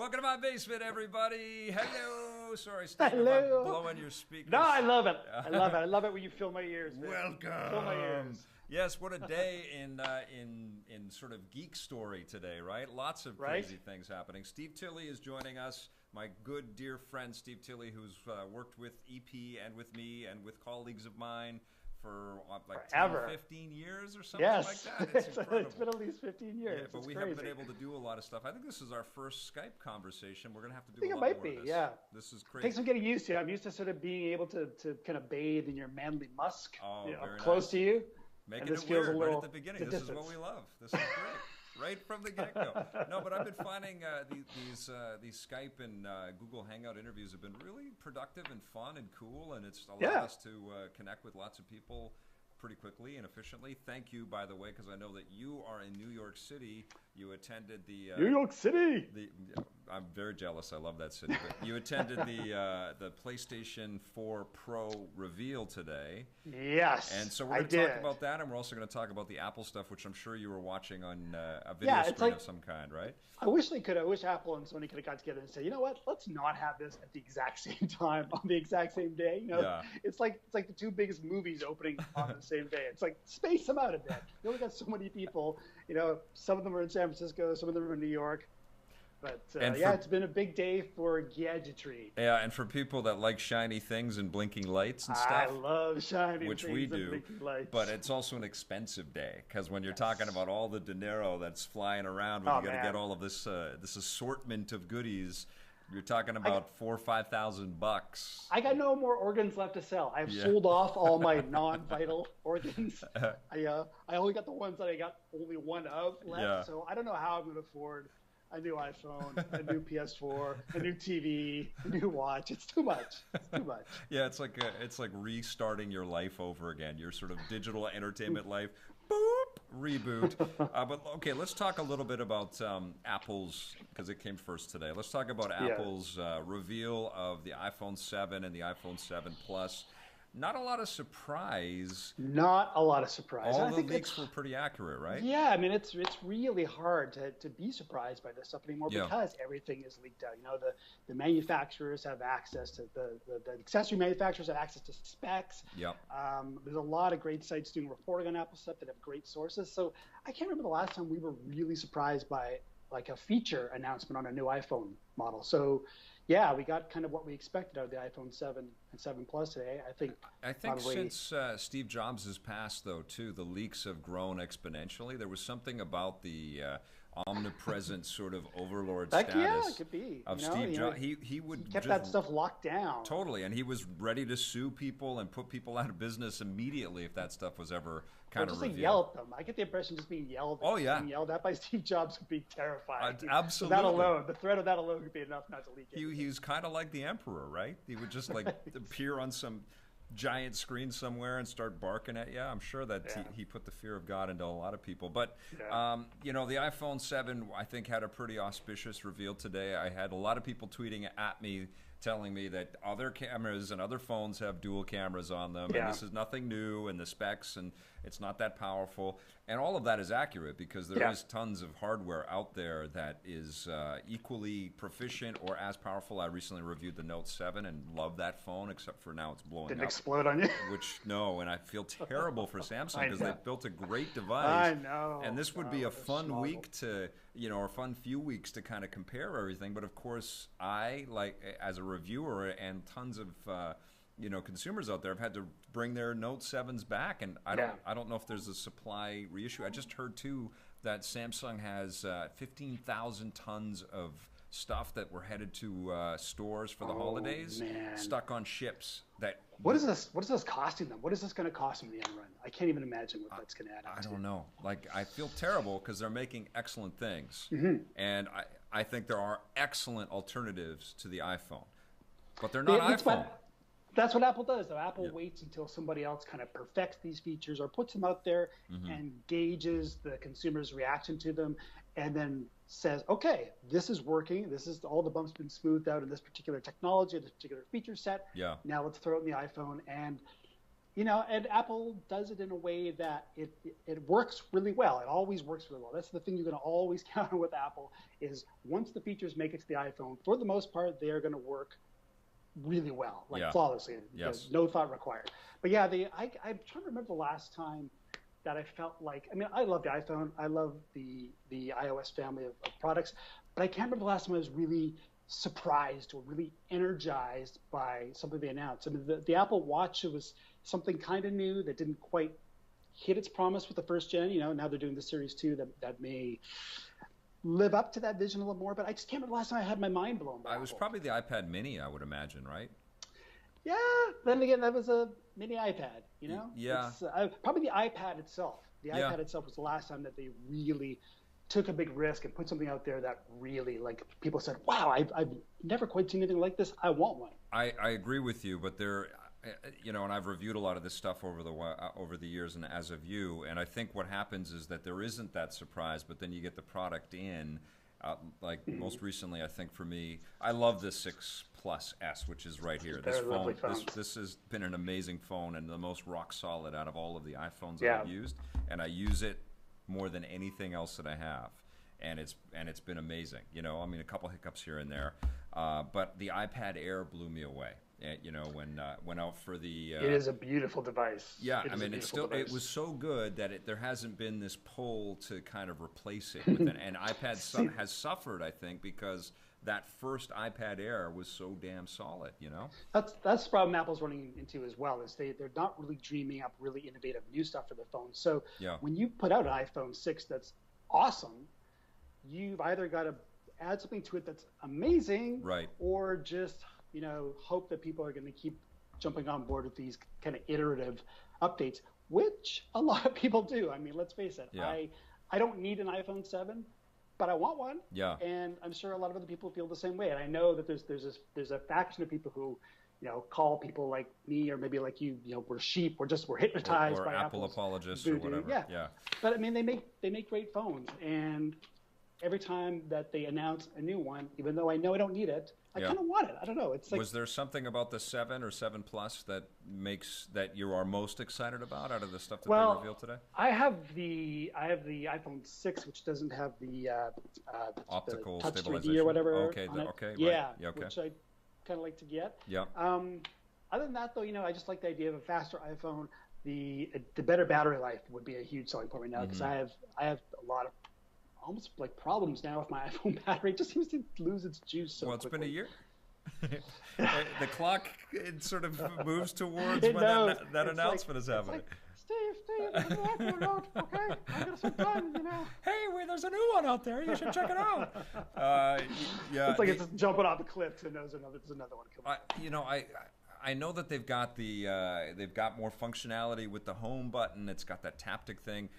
Welcome to my basement, everybody. Hello. Sorry, Steve, Hello. I'm blowing your speakers. No, I love it. I love it. I love it when you fill my ears, man. Welcome. Fill my ears. Yes, what a day in sort of geek story today, right? Lots of crazy things happening. Steve Tilley is joining us, my good dear friend Steve Tilley, who's worked with EP and with me and with colleagues of mine for like 10, 15 years or something like that. It's incredible. It's been at least 15 years. Yeah, but it's we crazy. haven't been able to do a lot of stuff. I think this is our first Skype conversation. We're going to have to do I think a lot it might more be, of this. yeah. This is I crazy. think I'm getting used to it. I'm used to sort of being able to kind of bathe in your manly musk very up close nice. to you. Making it weird right at the beginning. This is what we love. This is great. Right from the get-go. No, but I've been finding these Skype and Google Hangout interviews have been really productive and fun and cool, and it's allowed us to connect with lots of people pretty quickly and efficiently. Thank you, by the way, because I know that you are in New York City. You attended the New York City. I'm very jealous. I love that city. But you attended the PlayStation 4 Pro reveal today. Yes, and so we're going to talk about that, and we're also going to talk about the Apple stuff, which I'm sure you were watching on a video screen of some kind, right? I wish they could. I wish Apple and Sony could have got together and say, you know what? Let's not have this at the exact same time on the exact same day. You know, it's like the two biggest movies opening on the same day. It's like space them out a bit. You only got so many people. You know, some of them are in San Francisco, some of them are in New York. But it's been a big day for gadgetry. Yeah, and for people that like shiny things and blinking lights and stuff. I love shiny which things we and do, blinking lights. But it's also an expensive day because when you're talking about all the dinero that's flying around, when you got to get all of this this assortment of goodies, you're talking about $4,000 or $5,000. I got no more organs left to sell. I've sold off all my non-vital organs. I only got the ones that I got only one of left. So I don't know how I'm going to afford a new iPhone, a new PS4, a new TV, a new watch. It's too much. It's too much. Yeah, it's like restarting your life over again. Your sort of digital entertainment life. Boop, reboot. But okay, let's talk a little bit about Apple's, because it came first today. Let's talk about Apple's reveal of the iPhone 7 and the iPhone 7 Plus. Not a lot of surprise. Not a lot of surprise. All the leaks were pretty accurate, right? Yeah, I mean, it's really hard to be surprised by this stuff anymore because everything is leaked out. You know, the manufacturers have access to the accessory manufacturers have access to specs. Yep. There's a lot of great sites doing reporting on Apple stuff that have great sources. So I can't remember the last time we were really surprised by like a feature announcement on a new iPhone model. So yeah, we got kind of what we expected out of the iPhone 7 and 7 Plus today. I think since Steve Jobs has passed, though, too, the leaks have grown exponentially. There was something about the omnipresent sort of overlord status it could be. Of Steve Jobs. He kept that stuff locked down. Totally, and he was ready to sue people and put people out of business immediately if that stuff was ever kind of revealed. Yell at them. I get the impression just being yelled at. Being yelled at by Steve Jobs would be terrifying. Absolutely. So that alone, the threat of that alone could be enough not to leak it. He was kind of like the Emperor, right? He would just like appear on some giant screen somewhere and start barking at you. I'm sure that he put the fear of God into a lot of people. But, you know, the iPhone 7, I think, had a pretty auspicious reveal today. I had a lot of people tweeting at me telling me that other cameras and other phones have dual cameras on them, and this is nothing new, and the specs, and it's not that powerful. And all of that is accurate because there is tons of hardware out there that is equally proficient or as powerful. I recently reviewed the Note 7 and love that phone, except for now it's blowing up. Didn't explode on you? And I feel terrible for Samsung because they've built a great device. I know. And this would be a fun week to, or a fun few weeks to kind of compare everything. But of course, I, like, as a reviewer and tons of consumers out there have had to bring their Note 7s back, and I don't know if there's a supply reissue. I just heard too that Samsung has 15,000 tons of stuff that were headed to stores for the holidays, stuck on ships. What is this costing them? What is this going to cost them in the end run? I can't even imagine what that's going to add up to. I don't know. Like, I feel terrible because they're making excellent things, and I think there are excellent alternatives to the iPhone, but they're not iPhone. That's what Apple does, though. Apple waits until somebody else kind of perfects these features or puts them out there and gauges the consumer's reaction to them, and then says, okay, this is working. This is all the bumps been smoothed out in this particular technology, this particular feature set. Yeah. Now let's throw it in the iPhone. And And Apple does it in a way that it works really well. It always works really well. That's the thing you're going to always count on with Apple is once the featers make it to the iPhone, for the most part, they are going to work really well, flawlessly. Yes. No thought required. But yeah, I'm trying to remember the last time that I felt like, I love the iPhone. I love the iOS family of products, but I can't remember the last time I was really surprised or really energized by something they announced. The Apple Watch, it was something kind of new that didn't quite hit its promise with the first gen. Now they're doing the Series 2 that may live up to that vision a little more, but I just can't remember the last time I had my mind blown by it was Apple. probably the iPad mini, I would imagine, right? Yeah, then again, that was a mini iPad, Yeah. It's, probably the iPad itself. The iPad itself was the last time that they really took a big risk and put something out there that really, like, people said, wow, I've never quite seen anything like this. I want one. I agree with you, but there, and I've reviewed a lot of this stuff over the years and as of you, and I think what happens is that there isn't that surprise, but then you get the product in. Most recently, I think for me, I love the 6 Plus S, which is right here. This phone, this has been an amazing phone and the most rock solid out of all of the iPhones that I've used, and I use it more than anything else that I have, and it's been amazing. A couple hiccups here and there, but the iPad Air blew me away. When went out for the. It is a beautiful device. Yeah, it was so good that there hasn't been this pull to kind of replace it with and iPad has suffered, I think, because that first iPad Air was so damn solid. That's the problem Apple's running into as well. Is they're not really dreaming up really innovative new stuff for their phones. So when you put out an iPhone 6 that's awesome, you've either got to add something to it that's amazing, right, or just hope that people are going to keep jumping on board with these kind of iterative updates, which a lot of people do. Let's face it. Yeah. I don't need an iPhone 7, but I want one. Yeah. And I'm sure a lot of other people feel the same way. And I know that there's a faction of people who, call people like me or maybe like you, we're sheep. We're hypnotized or by Apple apologists or whatever. Yeah. But they make great phones, and every time that they announce a new one, even though I know I don't need it, I kind of want it. I don't know. It's like, was there something about the 7 or 7 Plus that you are most excited about out of the stuff that they revealed today? I have the iPhone 6, which doesn't have the optical the touch stabilization 3D or whatever. Okay, yeah, right. Okay. Which I kind of like to get. Yeah. Other than that, though, I just like the idea of a faster iPhone. The better battery life would be a huge selling point right now because I have a lot of almost like problems now with my iPhone battery. It just seems to lose its juice so quickly. Been a year. The clock sort of moves towards when that announcement is happening. Steve, okay? I got some time, Hey, there's a new one out there. You should check it out. It's like it's jumping off a cliff and there's another one coming. I know that they've got more functionality with the home button. It's got that taptic thing.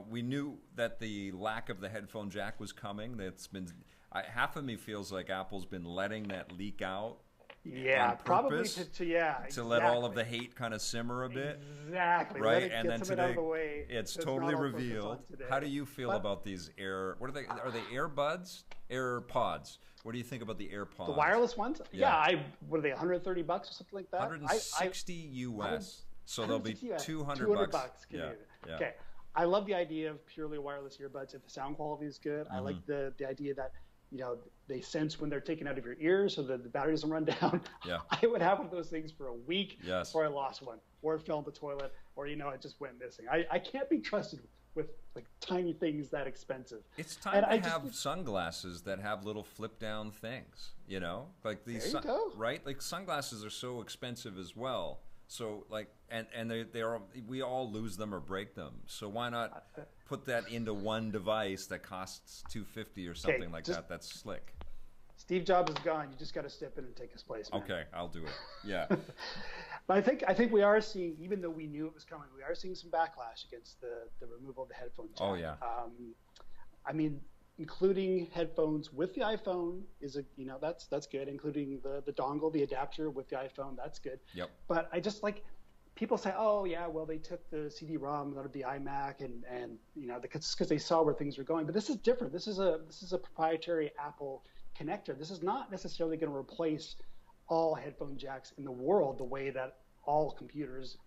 We knew that the lack of the headphone jack was coming. That's been half of me feels like Apple's been letting that leak out. Yeah, probably to let all of the hate kind of simmer a bit. Exactly. Right, and then today the way, it's totally revealed. How do you feel about these Air? What are they? Are they AirBuds? AirPods? What do you think about the AirPods? The wireless ones? Yeah, what are they? $130 or something like that? 160 US. So they'll be $200 Canadian. Yeah. Okay. I love the idea of purely wireless earbuds if the sound quality is good. I like the idea that they sense when they're taken out of your ears so that the battery doesn't run down. Yeah. I would have one of those things for a week before I lost one, or it fell in the toilet, or it just went missing. I can't be trusted with like tiny things that expensive. It's time to have sunglasses that have little flip down things, like these, there you go. Right? Like sunglasses are so expensive as well. So like, and we all lose them or break them. So why not put that into one device that costs $250 or something like that? That's slick. Steve Jobs is gone. You just got to step in and take his place, man. Okay, I'll do it. Yeah. But I think we are seeing, even though we knew it was coming, we are seeing some backlash against the removal of the headphone jack. Oh yeah. Including headphones with the iPhone is that's good. Including the dongle, the adapter with the iPhone, that's good. Yep. But I just like people say, oh yeah, well they took the CD-ROM out of the iMac and because they saw where things were going. But this is different. This is a proprietary Apple connector. This is not necessarily going to replace all headphone jacks in the world the way that all computers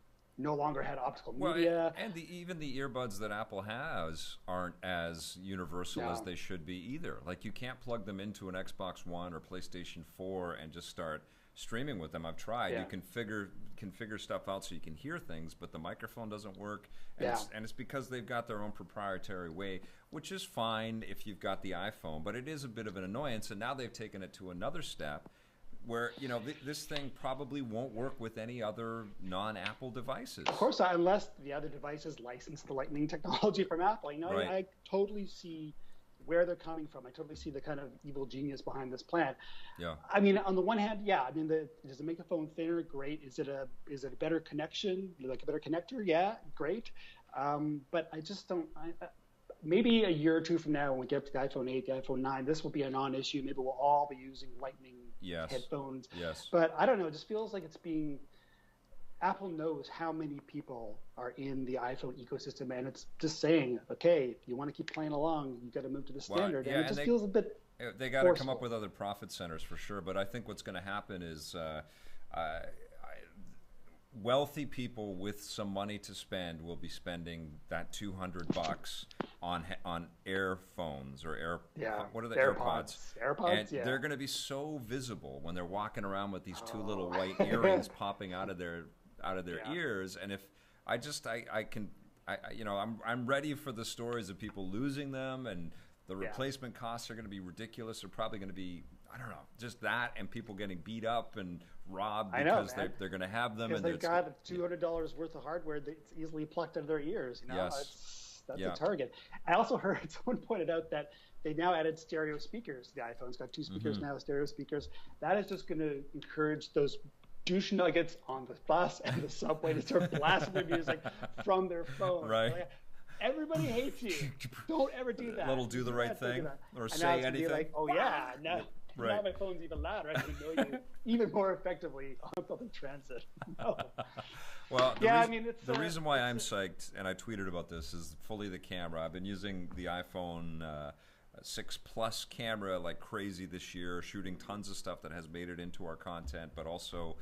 no longer had optical media. And even the earbuds that Apple has aren't as universal as they should be either. Like, you can't plug them into an Xbox One or PlayStation 4 and just start streaming with them. I've tried. You can configure stuff out so you can hear things, but the microphone doesn't work. And it's because they've got their own proprietary way, which is fine if you've got the iPhone, but it is a bit of an annoyance. And now they've taken it to another step where, you know, this thing probably won't work with any other non-Apple devices. Of course, unless the other devices license the Lightning technology from Apple. You know, I totally see where they're coming from. I totally see the kind of evil genius behind this plan. Yeah. I mean, on the one hand, I mean, does it make the phone thinner? Great. Is it a better connection, like a better connector? Yeah, great. But I just don't. Maybe a year or two from now, when we get to the iPhone 8, the iPhone 9, this will be a non-issue. Maybe we'll all be using Lightning headphones. Yes. But I don't know. It just feels like it's being. Apple knows how many people are in the iPhone ecosystem, and it's just saying, okay, if you want to keep playing along, you got to move to the standard. And it just feels a bit. They got to come up with other profit centers for sure. But I think what's going to happen is wealthy people with some money to spend will be spending that $200 on earphones or what are the AirPods? AirPods, and they're going to be so visible when they're walking around with these two little white earrings popping out of their ears. And if I'm ready for the stories of people losing them, and the replacement costs are going to be ridiculous. They're probably going to be, I don't know, just that, and people getting beat up and robbed because they're going to have them. Because they've got $200 worth of hardware that's easily plucked out of their ears. You know, that's a target. I also heard someone pointed out that they now added stereo speakers. The iPhone's got 2 speakers now, stereo speakers. That is just going to encourage those douche nuggets on the bus and the subway to start blasting their music from their phone. Right. Like, everybody hates you. Don't ever do that. Little do the right thing or say anything. Like, oh yeah, now my phone's even louder. I can know you even more effectively on public transit. No. Well, the reason why I'm psyched, and I tweeted about this, is fully the camera. I've been using the iPhone 6 Plus camera like crazy this year, shooting tons of stuff that has made it into our content, but also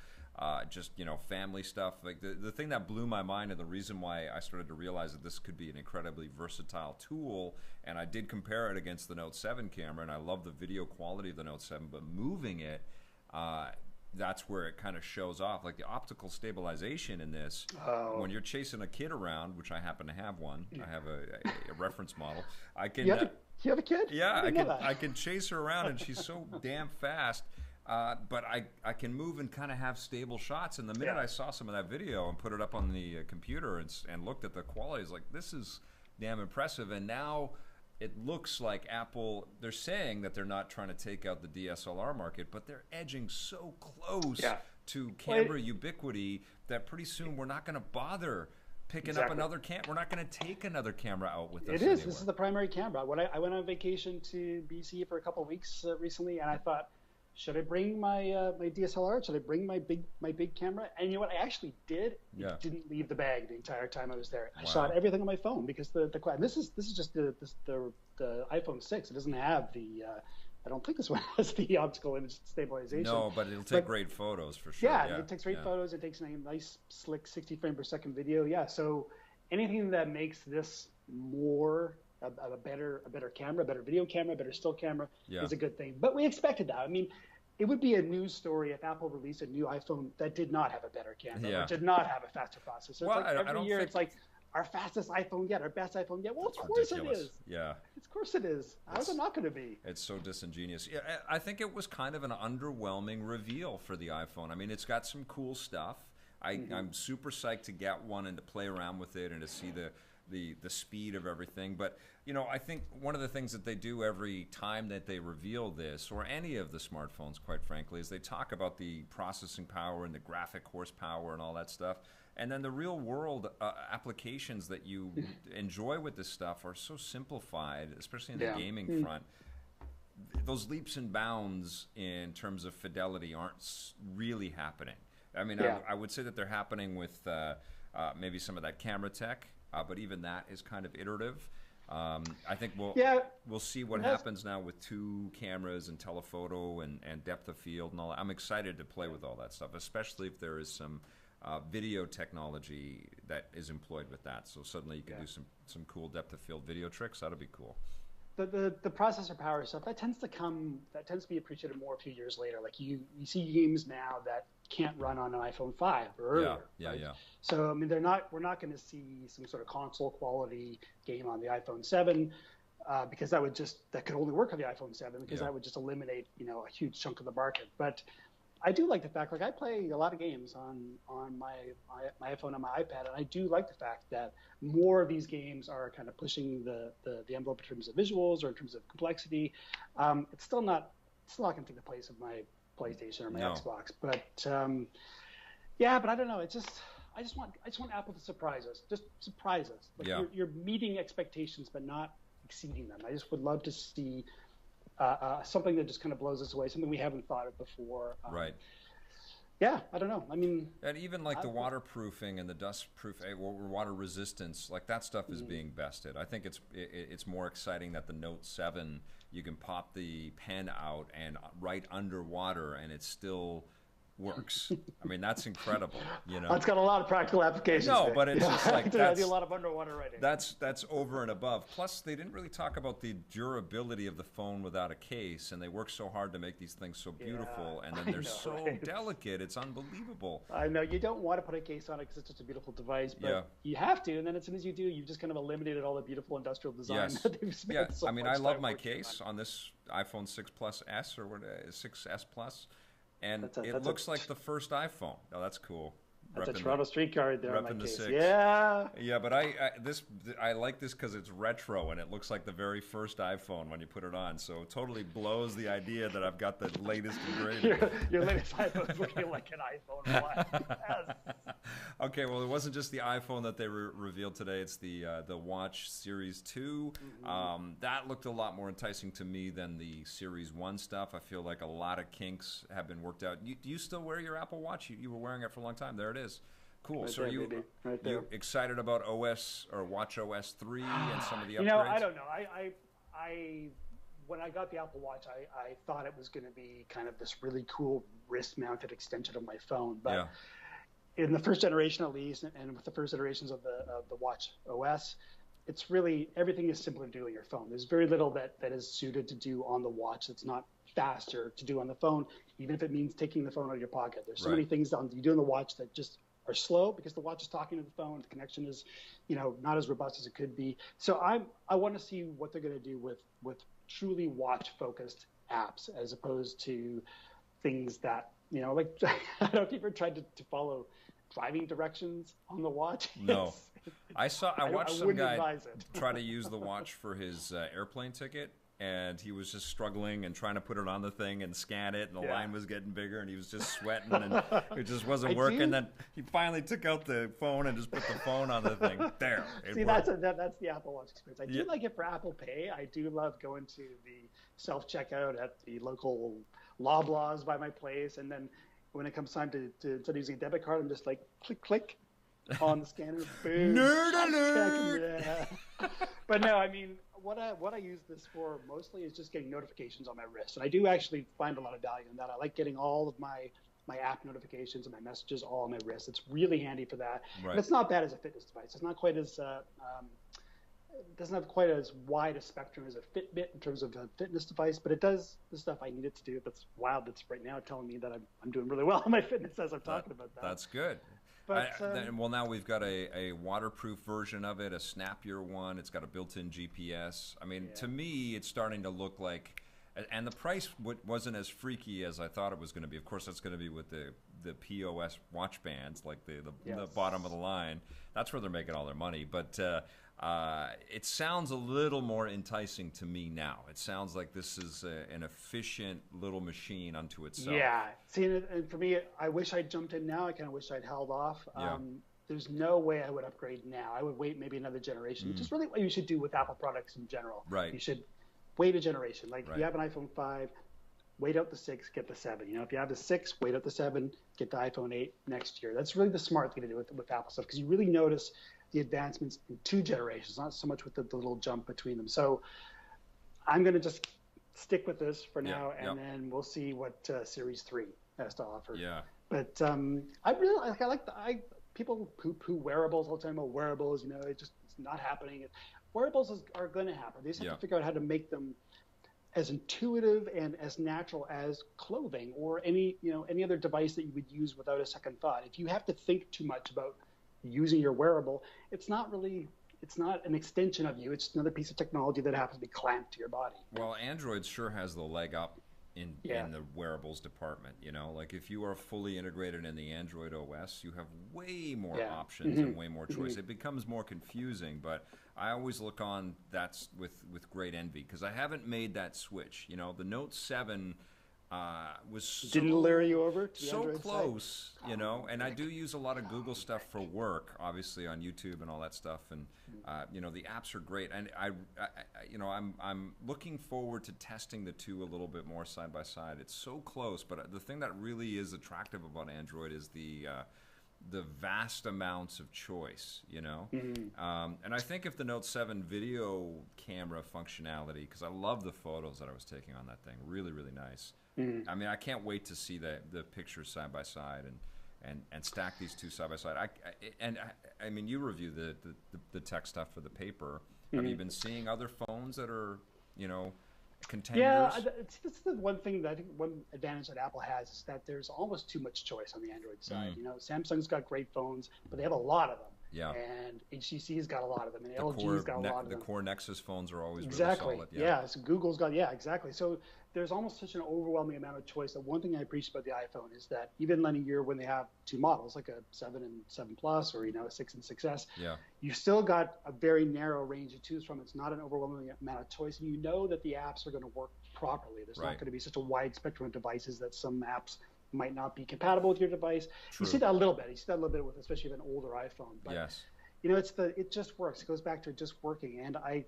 just, family stuff. Like the thing that blew my mind, and the reason why I started to realize that this could be an incredibly versatile tool, and I did compare it against the Note 7 camera, and I love the video quality of the Note 7, but moving it, that's where it kind of shows off. Like the optical stabilization in this, when you're chasing a kid around, which I happen to have one, I have a reference model. I can. You have a kid? Yeah, I can chase her around, and she's so damn fast. But I can move and kind of have stable shots. And the minute I saw some of that video and put it up on the computer and looked at the quality, I was like, this is damn impressive. And now it looks like Apple, they're saying that they're not trying to take out the DSLR market, but they're edging so close to camera ubiquity that pretty soon we're not going to bother picking up another camera. We're not going to take another camera out with us. It is. This is the primary camera. When I went on vacation to BC for a couple of weeks recently, and I thought, should I bring my my DSLR? Should I bring my big camera? And you know what? I actually did. Yeah. It didn't leave the bag the entire time I was there. I shot everything on my phone because the this is just the iPhone 6. It doesn't have the. I don't think this one has the optical image stabilization. No, but it'll take great photos for sure. Yeah, it takes great photos. It takes a nice, slick 60 frame per second video. Yeah, so anything that makes this more a better camera, a better video camera, a better still camera is a good thing. But we expected that. I mean, it would be a news story if Apple released a new iPhone that did not have a better camera or did not have a faster processor. Well, it's like every year it's like our fastest iPhone yet, our best iPhone yet. Well, of course it is. Yeah. Of course it is. How's it not going to be? It's so disingenuous. Yeah, I think it was kind of an underwhelming reveal for the iPhone. I mean, it's got some cool stuff. I'm super psyched to get one and to play around with it and to see the speed of everything. But, I think one of the things that they do every time that they reveal this, or any of the smartphones, quite frankly, is they talk about the processing power and the graphic horsepower and all that stuff. And then the real world applications that you enjoy with this stuff are so simplified, especially in the gaming front. Those leaps and bounds in terms of fidelity aren't really happening. I mean, I would say that they're happening with maybe some of that camera tech, but even that is kind of iterative. I think we'll see what happens now with 2 cameras and telephoto and depth of field and all that. I'm excited to play with all that stuff, especially if there is some video technology that is employed with that. So suddenly you can do some cool depth of field video tricks. That'll be cool. The processor power stuff that tends to be appreciated more a few years later. Like you see games now that can't run on an iPhone 5 or earlier. Yeah. So I mean, we're not going to see some sort of console quality game on the iPhone 7 because that could only work on the iPhone 7 because that would just eliminate a huge chunk of the market. But I do like the fact, like I play a lot of games on my iPhone and my iPad, and I do like the fact that more of these games are kind of pushing the envelope in terms of visuals or in terms of complexity. It's still not going to take the place of my PlayStation or my Xbox, but but I don't know. I just want Apple to surprise us. Just surprise us. Like you're meeting expectations, but not exceeding them. I just would love to see something that just kind of blows us away, something we haven't thought of before. Right. Yeah, I don't know. I mean, and even like the waterproofing and the dustproof, water resistance, like that stuff is being bested. I think it's more exciting that the Note 7, you can pop the pen out and write underwater, and it still works. I mean, that's incredible. It's got a lot of practical applications. No, but it's just like I do a lot of underwater writing. That's over and above. Plus, they didn't really talk about the durability of the phone without a case, and they work so hard to make these things so beautiful, and then they're so delicate. It's unbelievable. I know you don't want to put a case on it because it's just a beautiful device, but you have to. And then as soon as you do, you've just kind of eliminated all the beautiful industrial design that they've spent so I mean, much I love time my working case on this iPhone 6 Plus S or what 6S Plus. And it looks like the first iPhone. Oh, that's cool. That's a Toronto street card there on my case. Yeah, but I like this because it's retro and it looks like the very first iPhone when you put it on. So it totally blows the idea that I've got the latest and greatest. Your latest iPhone is looking like an iPhone 1. Yes. Okay, well, it wasn't just the iPhone that they revealed today. It's the Watch Series 2. That looked a lot more enticing to me than the Series 1 stuff. I feel like a lot of kinks have been worked out. Do you still wear your Apple Watch? You were wearing it for a long time. There it is. Cool. Right so there, are you excited about OS or Watch OS 3 and some of the upgrades? I don't know. I when I got the Apple Watch, I thought it was going to be kind of this really cool wrist-mounted extension of my phone. But in the first generation, at least, and with the first iterations of the Watch OS, it's really everything is simpler to do on your phone. There's very little that is suited to do on the watch that's not faster to do on the phone, even if it means taking the phone out of your pocket. There's so many things you do on the watch that just are slow because the watch is talking to the phone. The connection is, not as robust as it could be. So I want to see what they're going to do with truly watch-focused apps as opposed to things that, like I don't know if you've ever tried to follow driving directions on the watch. No. I watched some guy try to use the watch for his airplane ticket, and he was just struggling and trying to put it on the thing and scan it, and the line was getting bigger, and he was just sweating, and it just wasn't working. Then he finally took out the phone and just put the phone on the thing. There. See, that's the Apple Watch experience. I do like it for Apple Pay. I do love going to the self-checkout at the local Loblaws by my place, and then when it comes time to instead of using a debit card, I'm just like, click on the scanner. Boom. Nerd alert! But no, I mean, what I use this for mostly is just getting notifications on my wrist. And I do actually find a lot of value in that. I like getting all of my app notifications and my messages all on my wrist. It's really handy for that. Right. And it's not bad as a fitness device. It's not quite as doesn't have quite as wide a spectrum as a Fitbit in terms of a fitness device, but it does the stuff I need it to do. That's wild. That's right now telling me that I'm doing really well on my fitness as I'm talking about that. That's good. But, now we've got a waterproof version of it, a snappier one. It's got a built-in GPS. I mean, to me, it's starting to look like, and the price wasn't as freaky as I thought it was going to be. Of course, that's going to be with the POS watch bands, like the bottom of the line. That's where they're making all their money. But it sounds a little more enticing to me now. It sounds like this is an efficient little machine unto itself. Yeah. See, and for me, I wish I'd jumped in now. I kind of wish I'd held off. There's no way I would upgrade now. I would wait maybe another generation, which is really what you should do with Apple products in general. Right. You should wait a generation. Like if you have an iPhone 5, wait out the 6, get the 7. If you have the 6, wait out the 7, get the iPhone 8 next year. That's really the smart thing to do with Apple stuff because you really notice the advancements in 2 generations, not so much with the little jump between them. So I'm going to just stick with this for now, and then we'll see what Series 3 has to offer. Yeah. But I like people poo wearables all the time about wearables. You know, it's not happening. Wearables are going to happen. They just have to figure out how to make them as intuitive and as natural as clothing or any other device that you would use without a second thought. If you have to think too much about using your wearable, it's not an extension of you. It's another piece of technology that happens to be clamped to your body. Well, Android sure has the leg up in the wearables department. You know, like if you are fully integrated in the Android OS, you have way more options and way more choice. It becomes more confusing, but I always look on that with great envy because I haven't made that switch. You know, the Note 7 was didn't lure you over to the so Android close, side? You know, and I do use a lot of Google stuff for work, obviously on YouTube and all that stuff, and you know, the apps are great, and I'm looking forward to testing the two a little bit more side by side. It's so close, but the thing that really is attractive about Android is the vast amounts of choice, you know? And I think if the Note 7 video camera functionality, because I love the photos that I was taking on that thing, really, really nice. I mean, I can't wait to see the pictures side by side and stack these two side by side. I mean, you review the tech stuff for the paper. Have you been seeing other phones that are, you know, contenders? Yeah, this is the one thing that I think one advantage that Apple has is that there's almost too much choice on the Android side. You know, Samsung's got great phones, but they have a lot of them. Yeah. And HTC's got a lot of them, and LG's got a lot of them. The core Nexus phones are always really solid. Yeah. So Google's got, exactly. So there's almost such an overwhelming amount of choice that one thing I appreciate about the iPhone is that even in a year when they have two models, like a 7 and 7 Plus or, you know, a 6 and 6S, you still got a very narrow range to choose from. It's not an overwhelming amount of choice, and you know that the apps are going to work properly. There's not going to be such a wide spectrum of devices that some apps might not be compatible with your device. True. You see that a little bit. You see that a little bit with especially an older iPhone. But, you know, it just works. It goes back to it just working. And I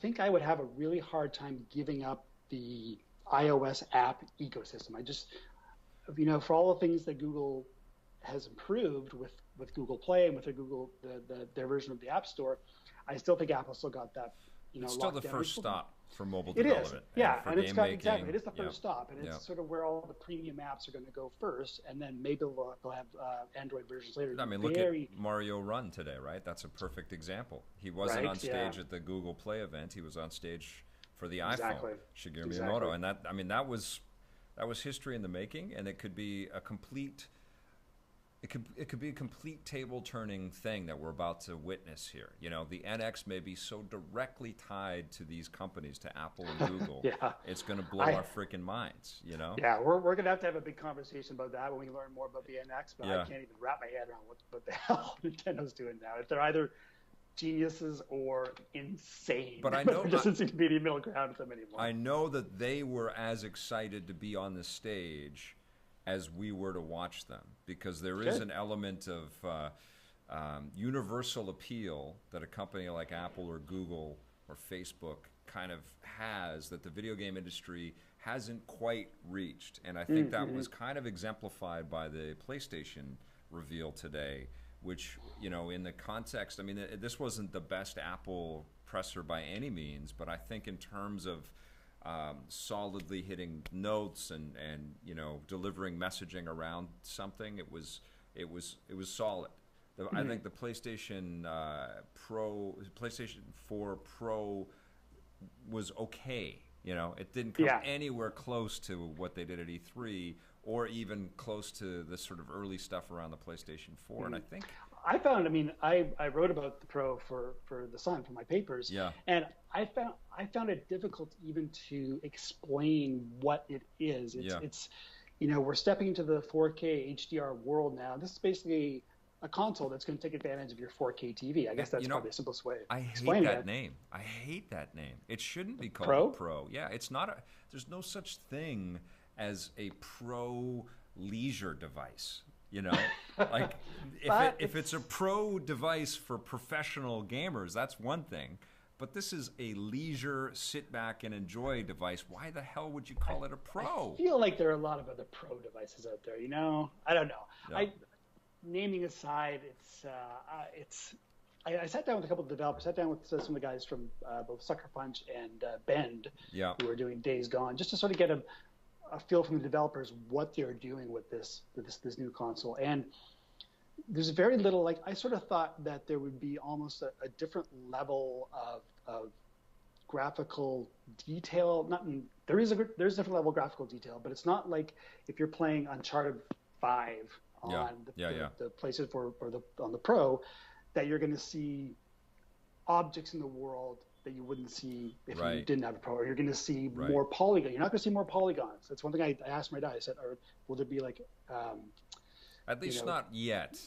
think I would have a really hard time giving up the iOS app ecosystem. I just, you know, for all the things that Google has improved with Google Play and with their version of the App Store, I still think Apple still got that. You know, it's still the first stop for mobile development. It is, and it's got exactly. It is the first stop, and it's sort of where all the premium apps are going to go first, and then maybe they'll have Android versions later. I mean, look at Mario Run today, right? That's a perfect example. He wasn't on stage at the Google Play event. He was on stage for the iPhone, Shigeru Miyamoto, and that was history in the making, and it could be a complete. It could be a complete table-turning thing that we're about to witness here. You know, the NX may be so directly tied to these companies, to Apple and Google. It's going to blow our freaking minds, you know? Yeah, we're going to have a big conversation about that when we learn more about the NX, but I can't even wrap my head around what the hell Nintendo's doing now. They're either geniuses or insane. But I know there doesn't seem to be any middle ground with them anymore. I know that they were as excited to be on the stage as we were to watch them, because there is an element of universal appeal that a company like Apple or Google or Facebook kind of has that the video game industry hasn't quite reached. And I think that was kind of exemplified by the PlayStation reveal today, which, you know, in the context, I mean, this wasn't the best Apple presser by any means, but I think in terms of solidly hitting notes and you know, delivering messaging around something, it was solid. I think the PlayStation 4 Pro was okay. You know, it didn't come anywhere close to what they did at E3 or even close to the sort of early stuff around the PlayStation 4. And I think I wrote about the Pro for the Sun for my papers. And I found it difficult even to explain what it is. It's you know, we're stepping into the 4K HDR world now. This is basically a console that's going to take advantage of your 4K TV. I guess that's probably the simplest way of explaining it. I hate that name. It shouldn't be called Pro. Yeah, it's not there's no such thing as a Pro leisure device. You know, like if it's a pro device for professional gamers, that's one thing. But this is a leisure, sit back and enjoy device. Why the hell would you call it a Pro? I feel like there are a lot of other Pro devices out there. You know, I don't know. Yeah. Naming aside, I sat down with a couple of developers. Sat down with some of the guys from both Sucker Punch and Bend, who are doing Days Gone, just to sort of get a feel from the developers what they're doing with this new console. And there's very little, like, I sort of thought that there would be almost a different level of graphical detail. There's a different level of graphical detail, but it's not like if you're playing Uncharted 5 on the PlayStation 4 or on the Pro, that you're going to see objects in the world that you wouldn't see if you didn't have a Pro, or you're going to see more polygons. You're not going to see more polygons. That's one thing I asked my dad. I said, or will there be like... At least not yet.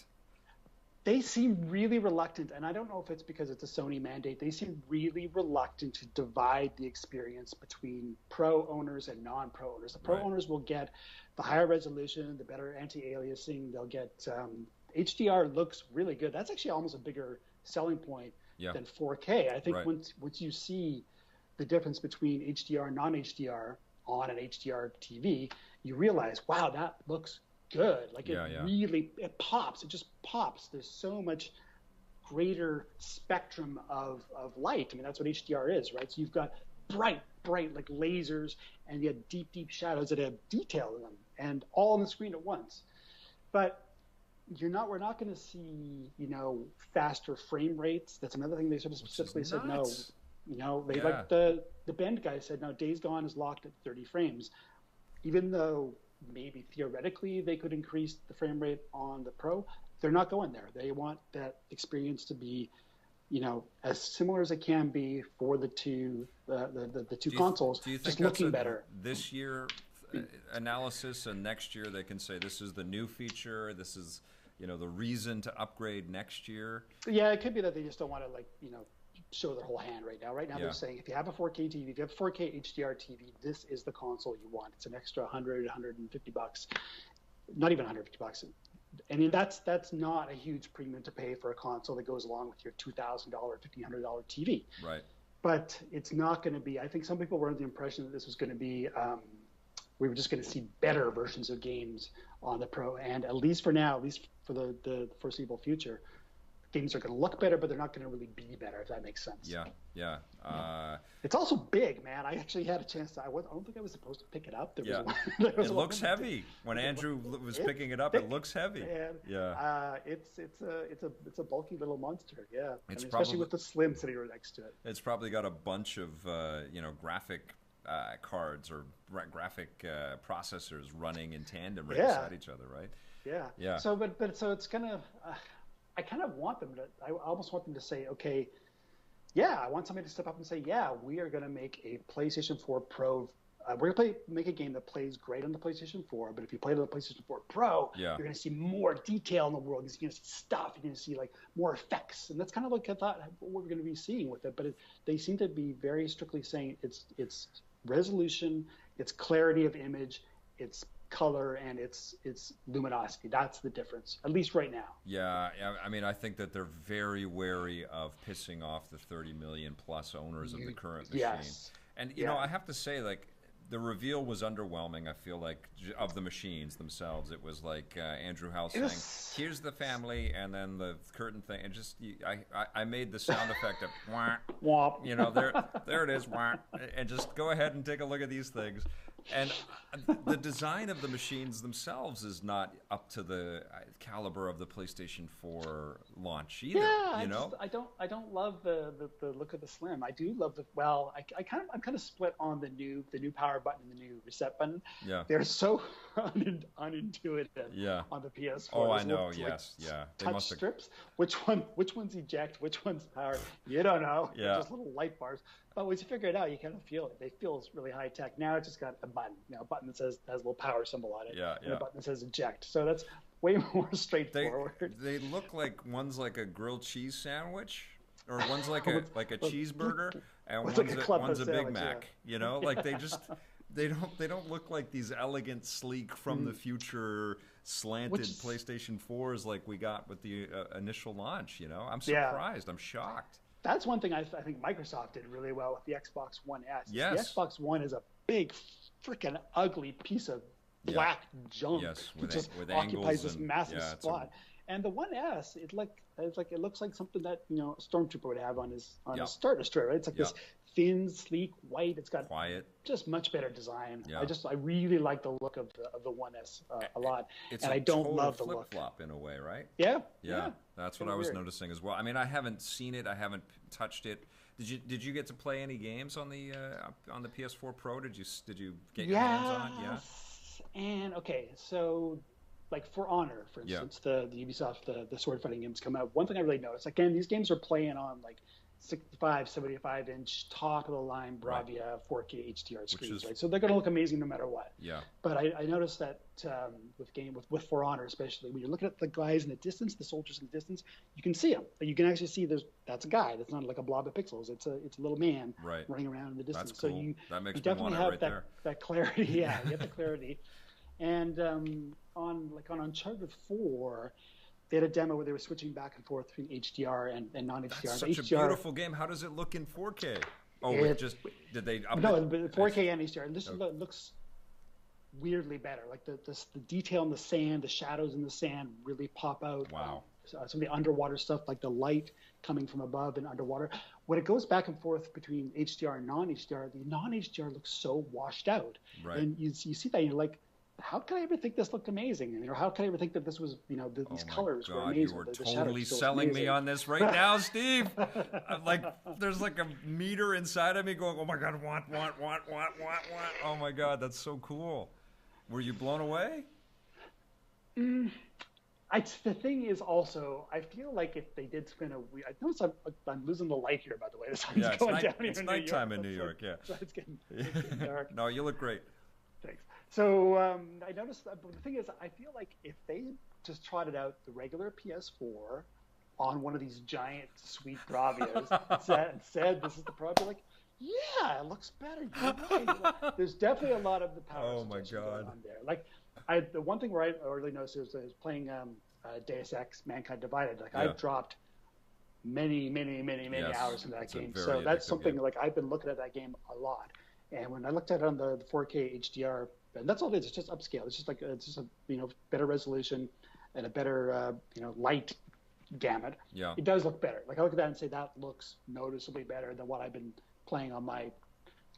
They seem really reluctant, and I don't know if it's because it's a Sony mandate. They seem really reluctant to divide the experience between Pro owners and non-Pro owners. The Pro owners will get the higher resolution, the better anti-aliasing. They'll get HDR looks really good. That's actually almost a bigger selling point than 4K. I think once you see the difference between HDR and non-HDR on an HDR TV, you realize, wow, that looks good. Like it pops. It just pops. There's so much greater spectrum of light. I mean, that's what HDR is, right? So you've got bright like lasers, and you have deep shadows that have detail in them, and all on the screen at once. But we're not going to see, faster frame rates. That's another thing they sort of specifically said no. They like the Bend guy said no. Days Gone is locked at 30 frames, even though maybe theoretically they could increase the frame rate on the Pro. They're not going there. They want that experience to be, as similar as it can be for the two consoles, do you think just looking better. This year analysis, and next year they can say this is the new feature, this is the reason to upgrade next year? Yeah, it could be that they just don't want to show their whole hand right now. Right now they're saying if you have a 4K TV, if you have a 4K HDR TV, this is the console you want. It's an extra $100, $150, not even $150. I mean, that's not a huge premium to pay for a console that goes along with your $2,000, $1,500 TV. Right. But it's not going to be. I think some people were under the impression that this was going to be. We were just going to see better versions of games on the Pro, and at least for now, at least for the foreseeable future, games are going to look better, but they're not going to really be better, if that makes sense. Yeah. It's also big, man. I actually had a chance to. I don't think I was supposed to pick it up. It looks heavy. When Andrew was picking it up, it looks heavy. Man, it's a bulky little monster. Yeah, especially with the Slim sitting right next to it. It's probably got a bunch of graphic cards or graphic processors running in tandem right beside each other, right? Yeah. So, but it's kind of. I kind of want them to. I almost want them to say, okay, I want somebody to step up and say, we are going to make a PlayStation 4 Pro. We're going to make a game that plays great on the PlayStation 4, but if you play it on the PlayStation 4 Pro, you're going to see more detail in the world. You're going to see stuff. You're going to see like more effects, and that's kind of like I thought what we're going to be seeing with it. But they seem to be very strictly saying it's resolution, it's clarity of image, it's color, and it's luminosity. That's the difference, at least right now. Yeah, I mean, I think that they're very wary of pissing off the 30 million plus owners of the current machine. And I have to say, like, the reveal was underwhelming. I feel like of the machines themselves, it was like Andrew House saying, "Here's the family," and then the curtain thing, and just I made the sound effect of wah, womp. There it is, wah, and just go ahead and take a look at these things. And the design of the machines themselves is not up to the caliber of the PlayStation 4 launch either. I don't love the look of the Slim. I do love I'm kind of split on the new power button and the new reset button. Yeah, they're so unintuitive. On the PS4. Oh, I know. Yes, touch strips. Which one's eject? Which one's power? You don't know. Yeah, just little light bars. But once you figure it out, you kind of feel it. They feel really high tech. Now it's just got a button. A button that has a little power symbol on it. And a button that says eject. So that's way more straightforward. They look like one's like a grilled cheese sandwich, or one's like a cheeseburger, and one's a Big Mac. Like they don't look like these elegant, sleek from the future slanted PlayStation 4s like we got with the initial launch. I'm surprised. I'm shocked. That's one thing I think Microsoft did really well with the Xbox One S. Yes. The Xbox One is a big, freaking ugly piece of black junk. Yes, with occupies this massive spot. And the One S, it looks like something that a stormtrooper would have on his Star Destroyer. Right? It's like this thin, sleek, white. It's got quiet, just much better design. Yeah. I really like the look of the 1S a lot, it's and a I don't total love the look. flip-flop in a way, right? Yeah. That's what I was noticing as well. I mean, I haven't seen it, I haven't touched it. Did you get to play any games on the PS4 Pro? Did you get your hands on it? Yeah. And okay, so like For Honor, for instance, the Ubisoft the sword fighting games come out. One thing I really noticed, again, these games are playing on like 65, 75-inch, top-of-the-line Bravia 4K HDR screens, right? So they're going to look amazing no matter what. Yeah. But I noticed that with For Honor, especially, when you're looking at the guys in the distance, the soldiers in the distance, you can see them. You can actually see that's a guy. That's not like a blob of pixels. It's a little man running around in the distance. That's cool. So you me definitely want have it right that clarity. Yeah, you have the clarity. And on Uncharted 4, they had a demo where they were switching back and forth between HDR and non-HDR. That's such HDR, a beautiful game. How does it look in 4K? Oh, did they up no, 4K and HDR. And this looks weirdly better. Like the detail in the sand, the shadows in the sand really pop out. Wow. Some of the underwater stuff, like the light coming from above and underwater. When it goes back and forth between HDR and non-HDR, the non-HDR looks so washed out. Right. And you see that, and you're like, how could I ever think this looked amazing? And, how could I ever think that this was, these colors were amazing? You were totally selling me on this right now, Steve. There's like a meter inside of me going, oh my God, want. Oh my God, that's so cool. Were you blown away? The thing is also, I feel like if they did spin I notice I'm losing the light here, by the way. The sun's going down it's nighttime in New York, yeah. So it's getting dark. No, you look great. Thanks. So I noticed that, but the thing is, I feel like if they just trotted out the regular PS4 on one of these giant sweet Bravias and said this is the Pro, I'd be like, yeah, it looks better. You're right. There's definitely a lot of the power oh my God. on there. Like the one thing where I really noticed is I was playing Deus Ex: Mankind Divided. Like I've dropped many hours in that game. So that's something like I've been looking at that game a lot. And when I looked at it on the 4K HDR, and that's all it is. It's just upscale. It's just a better resolution and a better light gamut. Yeah. It does look better. Like I look at that and say that looks noticeably better than what I've been playing on my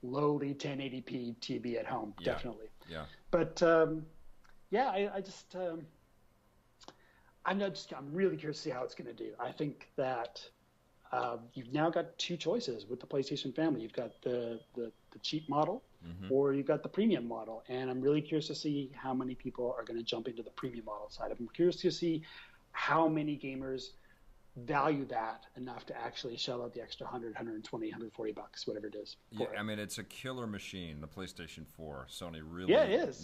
lowly 1080p TV at home. Yeah. Definitely. Yeah. But I'm really curious to see how it's going to do. I think that you've now got two choices with the PlayStation family. You've got the cheap model, or you've got the premium model. And I'm really curious to see how many people are going to jump into the premium model side. I'm curious to see how many gamers value that enough to actually shell out the extra 100, 120, 140 bucks, whatever it is. Yeah, I mean, it's a killer machine, the PlayStation 4. Sony really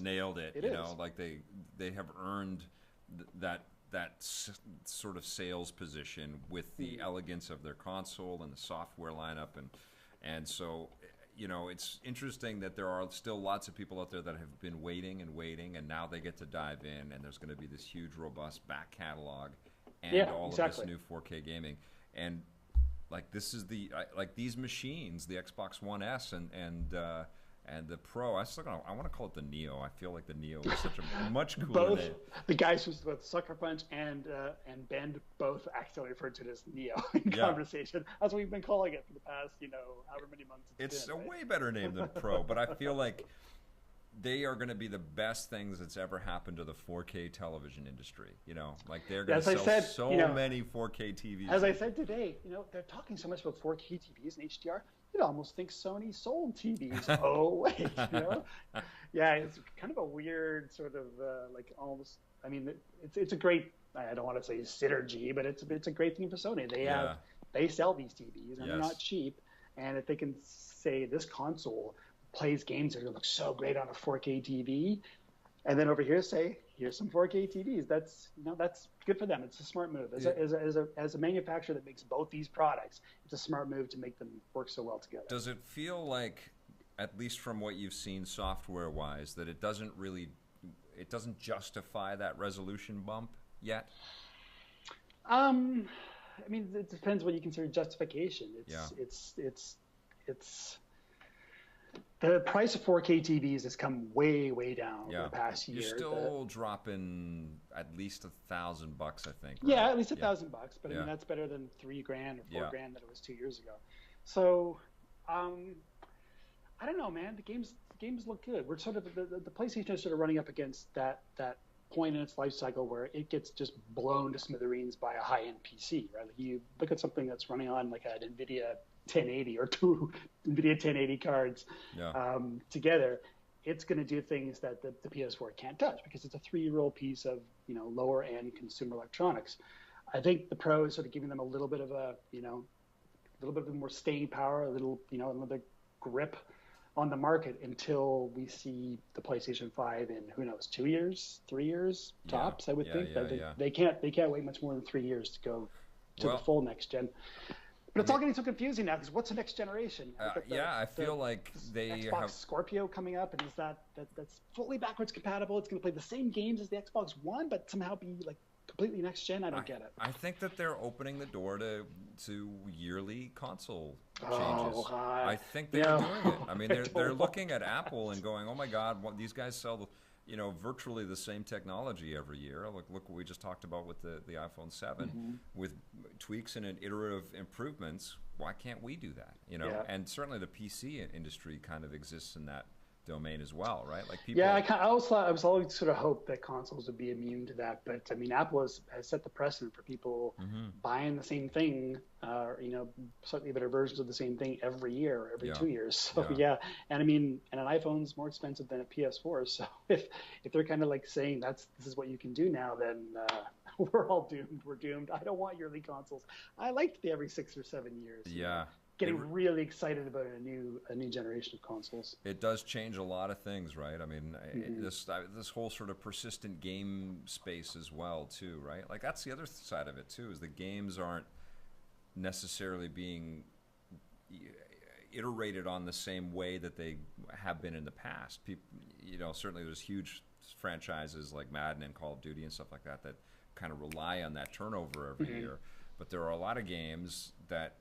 nailed it. Like they have earned that sort of sales position with the elegance of their console and the software lineup, and so it's interesting that there are still lots of people out there that have been waiting, and now they get to dive in, and there's going to be this huge, robust back catalog and all of this new 4K gaming, and like this is these machines, the Xbox One S and the Pro. I want to call it the Neo. I feel like the Neo is such a much cooler name. The guys who both Sucker Punch and Bend both accidentally referred to it as Neo in conversation. That's what we've been calling it for the past, however many months it's been. It's a way better name than Pro, but I feel like they are going to be the best things that's ever happened to the 4K television industry. Like they're going to sell many 4K TVs. As I said today, they're talking so much about 4K TVs and HDR. You'd almost think Sony sold TVs. Oh wait, Yeah, it's kind of a weird sort of almost. I mean, it's a great. I don't want to say synergy, but it's a great thing for Sony. They sell these TVs and they're not cheap. And if they can say this console plays games that are going to look so great on a 4K TV, and then over here say here's some 4K TVs, that's good for them. It's a smart move. As a manufacturer that makes both these products, it's a smart move to make them work so well together. Does it feel like, at least from what you've seen software-wise, that it doesn't justify that resolution bump yet? I mean, it depends what you consider justification. It's the price of 4K TVs has come way, way down over the past year. You're still dropping at least $1,000, I think. Right? Yeah, at least $1,000. But I mean, that's better than $3,000 or $4,000 that it was 2 years ago. So I don't know, man. The games look good. We're sort of the PlayStation is sort of running up against that point in its life cycle where it gets just blown to smithereens by a high-end PC, right? Like you look at something that's running on like an NVIDIA 1080 or two NVIDIA 1080 cards together. It's going to do things that the PS4 can't touch because it's a 3-year-old piece of lower-end consumer electronics. I think the Pro is sort of giving them a little bit of a little bit more staying power, another grip on the market until we see the PlayStation 5 in, who knows, 2 years, 3 years tops. I would think they can't wait much more than 3 years to go to the full next gen. But it's all getting so confusing now because what's the next generation? I feel like they Xbox have Scorpio coming up, and is that's fully backwards compatible? It's going to play the same games as the Xbox One, but somehow be like completely next gen. I don't get it. I think that they're opening the door to yearly console changes. I think they're doing it. I mean, they're looking at Apple and going, "Oh my God, these guys sell virtually the same technology every year." Look what we just talked about with the iPhone 7 with tweaks and iterative improvements. Why can't we do that? And certainly the PC industry kind of exists in that domain as well, right? Like people. Yeah, I was always sort of hoped that consoles would be immune to that, but I mean, Apple has set the precedent for people buying the same thing, slightly better versions of the same thing every year, or every 2 years. So and I mean, and an iPhone's more expensive than a PS4. So if they're kind of like saying this is what you can do now, then we're all doomed. We're doomed. I don't want yearly consoles. I liked the every 6 or 7 years. Yeah. Getting really excited about a new generation of consoles. It does change a lot of things, right? I mean, this whole sort of persistent game space as well, too, right? Like that's the other side of it too, is the games aren't necessarily being iterated on the same way that they have been in the past. People, certainly there's huge franchises like Madden and Call of Duty and stuff like that that kind of rely on that turnover every year. But there are a lot of games that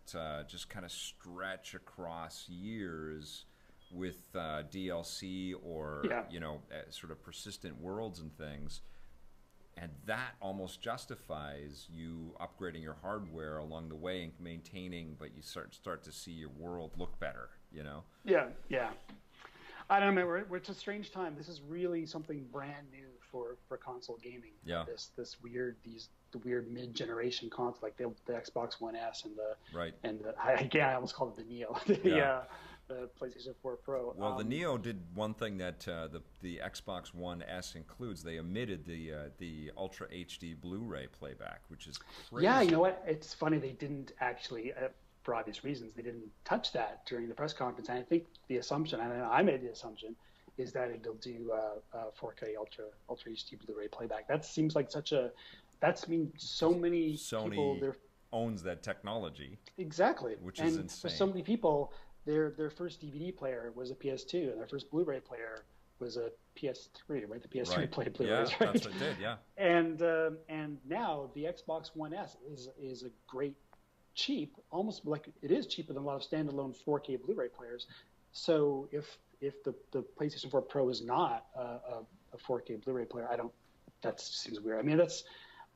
just kind of stretch across years with DLC or sort of persistent worlds and things, and that almost justifies you upgrading your hardware along the way and maintaining, but you start to see your world look better. Yeah. I don't know, man. It's a strange time. This is really something brand new for console gaming. Yeah. The weird mid-generation console, like the Xbox One S and I almost called it the Neo, the PlayStation 4 Pro. Well, the Neo did one thing that the Xbox One S includes. They omitted the Ultra HD Blu-ray playback, which is crazy. Yeah, you know what? It's funny they didn't actually. For obvious reasons, they didn't touch that during the press conference. And I think the assumption, and I made the assumption, is that it'll do 4K Ultra HD Blu-ray playback. That seems like that's so many Sony people owns that technology. Exactly. Which is insane. For so many people, their first DVD player was a PS2, and their first Blu-ray player was a PS3, right? The PS3 played Blu-rays, right? That's what it did, yeah. And now the Xbox One S is a great cheap, almost like it is cheaper than a lot of standalone 4K Blu-ray players. So if the PlayStation 4 Pro is not a 4K Blu-ray player, that seems weird. I mean,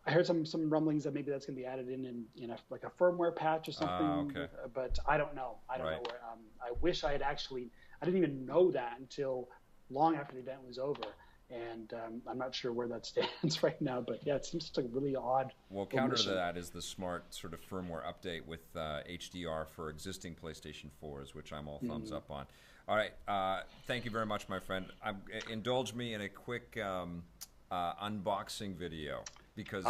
I heard some rumblings that maybe that's going to be added in a firmware patch or something. Okay. But I don't know. I don't know where. I wish I didn't even know that until long after the event was over. And I'm not sure where that stands right now, but yeah, it seems like really odd. Well, counter to that is the smart sort of firmware update with HDR for existing PlayStation 4s, which I'm all thumbs up on. All right, thank you very much, my friend. Indulge me in a quick unboxing video because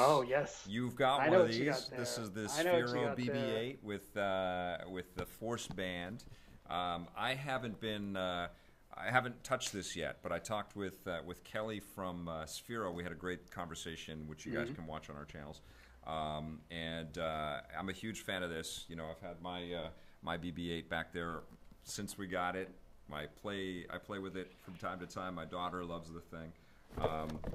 you've got one of these. This is the Sphero BB-8 with the Force Band. I haven't touched this yet, but I talked with Kelly from Sphero. We had a great conversation, which you guys can watch on our channels. And I'm a huge fan of this. I've had my BB-8 back there since we got it. I play with it from time to time. My daughter loves the thing.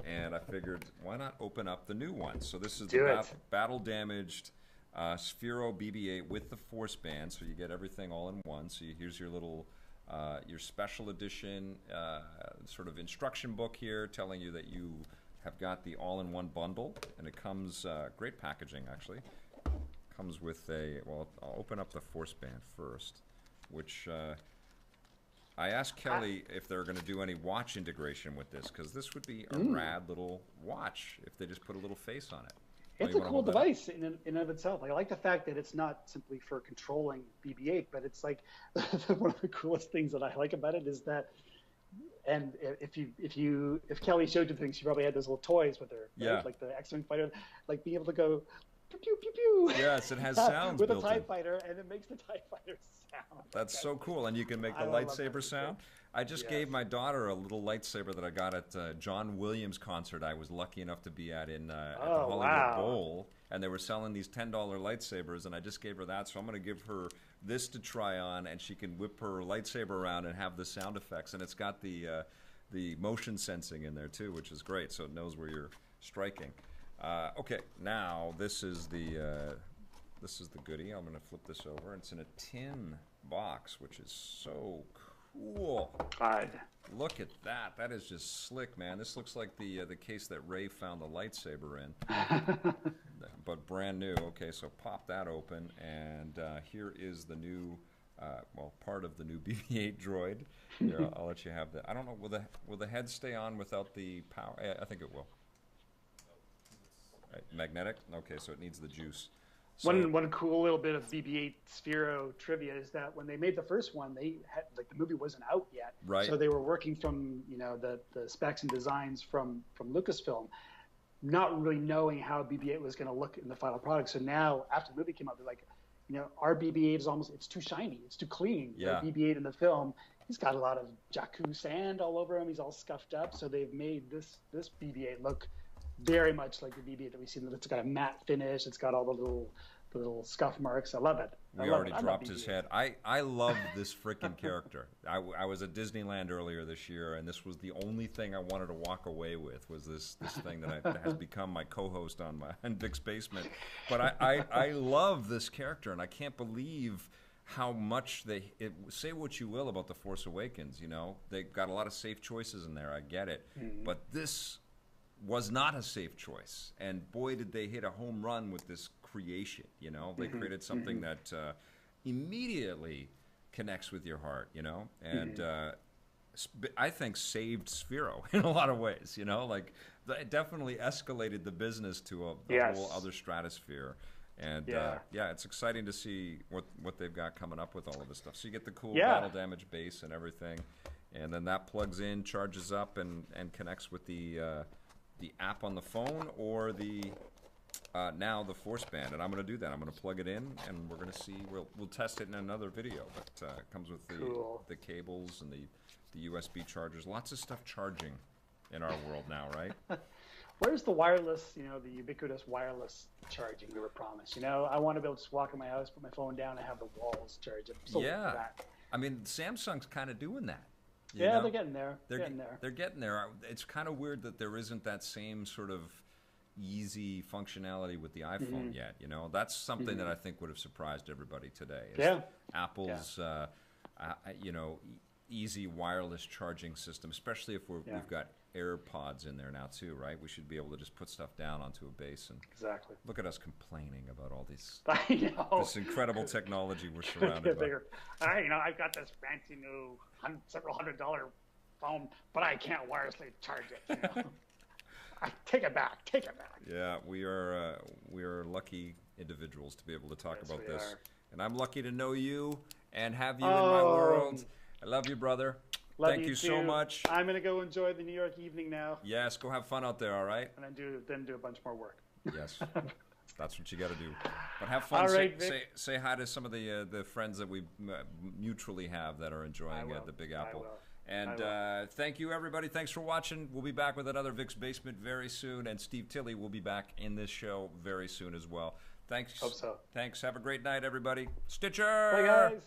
And I figured, why not open up the new one? So this is the battle-damaged Sphero BB-8 with the Force Band. So you get everything all in one. So here's your little... your special edition sort of instruction book here telling you that you have got the all-in-one bundle, and it comes, great packaging actually, comes with I'll open up the Force Band first. which I asked Kelly if they're going to do any watch integration with this, because this would be a rad little watch if they just put a little face on it. It's a cool device in and of itself. I like the fact that it's not simply for controlling BB-8, but it's like one of the coolest things that I like about it is that. And if Kelly showed you things, she probably had those little toys with her, right? Like the X-wing fighter, like being able to go pew pew pew pew. Yes, it has sounds with built a TIE in. fighter, and it makes the TIE fighter sound. That's so cool, and you can make the lightsaber sound. I just gave my daughter a little lightsaber that I got at John Williams concert I was lucky enough to be at in at the Hollywood Bowl, and they were selling these $10 lightsabers, and I just gave her that, so I'm going to give her this to try on, and she can whip her lightsaber around and have the sound effects, and it's got the motion sensing in there too, which is great, so it knows where you're striking. Okay, now this is the goodie. I'm going to flip this over. It's in a tin box, which is so cool. God. Look at that. That is just slick, man. This looks like the case that Ray found the lightsaber in, but brand new. Okay, so pop that open, and here is the new, part of the new BB-8 droid. Here, I'll let you have that. I don't know. Will the head stay on without the power? I think it will. Right, magnetic. Okay, so it needs the juice. So, one cool little bit of BB-8 Sphero trivia is that when they made the first one, they had the movie wasn't out yet, right? So they were working from the specs and designs from Lucasfilm, not really knowing how BB-8 was going to look in the final product. So now after the movie came out, they're like, our BB-8 is it's too shiny, it's too clean. Yeah. The BB-8 in the film, he's got a lot of Jakku sand all over him. He's all scuffed up. So they've made this BB-8 look very much like the BB-8 that we've seen. It's got a matte finish. It's got all the little scuff marks. I love it. We already dropped his head. I love this freaking character. I was at Disneyland earlier this year, and this was the only thing I wanted to walk away with was this thing that has become my co-host on Vic's Basement. But I love this character, and I can't believe how much say what you will about The Force Awakens. They've got a lot of safe choices in there. I get it, but this was not a safe choice, and boy did they hit a home run with this creation. They created something that immediately connects with your heart, and I think saved Sphero in a lot of ways. It definitely escalated the business to a whole other stratosphere. And it's exciting to see what they've got coming up with all of this stuff. So you get the cool battle damage base and everything, and then that plugs in, charges up, and connects with the app on the phone or now the Force Band. And I'm going to do that. I'm going to plug it in, and we're going to see. We'll test it in another video. But it comes with the cables and the USB chargers. Lots of stuff charging in our world now, right? Where's the wireless, the ubiquitous wireless charging we were promised? I want to be able to just walk in my house, put my phone down, and have the walls charge. That. I mean, Samsung's kind of doing that. They're getting there. They're getting there. It's kind of weird that there isn't that same sort of easy functionality with the iPhone yet. That's something that I think would have surprised everybody today. Apple's, easy wireless charging system, especially if we've got AirPods in there now too, right? We should be able to just put stuff down onto a base and look at us complaining about all these this incredible technology we're surrounded by. I've got this fancy new several $100 phone, but I can't wirelessly charge it. Take it back. Yeah, we are lucky individuals to be able to talk about this. And I'm lucky to know you and have you in my world. I love you, brother. Thank you so much. I'm going to go enjoy the New York evening now. Yes, go have fun out there, all right? And then do a bunch more work. Yes, that's what you got to do. But have fun. All right, say hi to some of the friends that we mutually have that are enjoying the Big Apple. And thank you, everybody. Thanks for watching. We'll be back with another Vic's Basement very soon. And Steve Tilley will be back in this show very soon as well. Thanks. Hope so. Thanks. Have a great night, everybody. Stitcher! Bye, guys.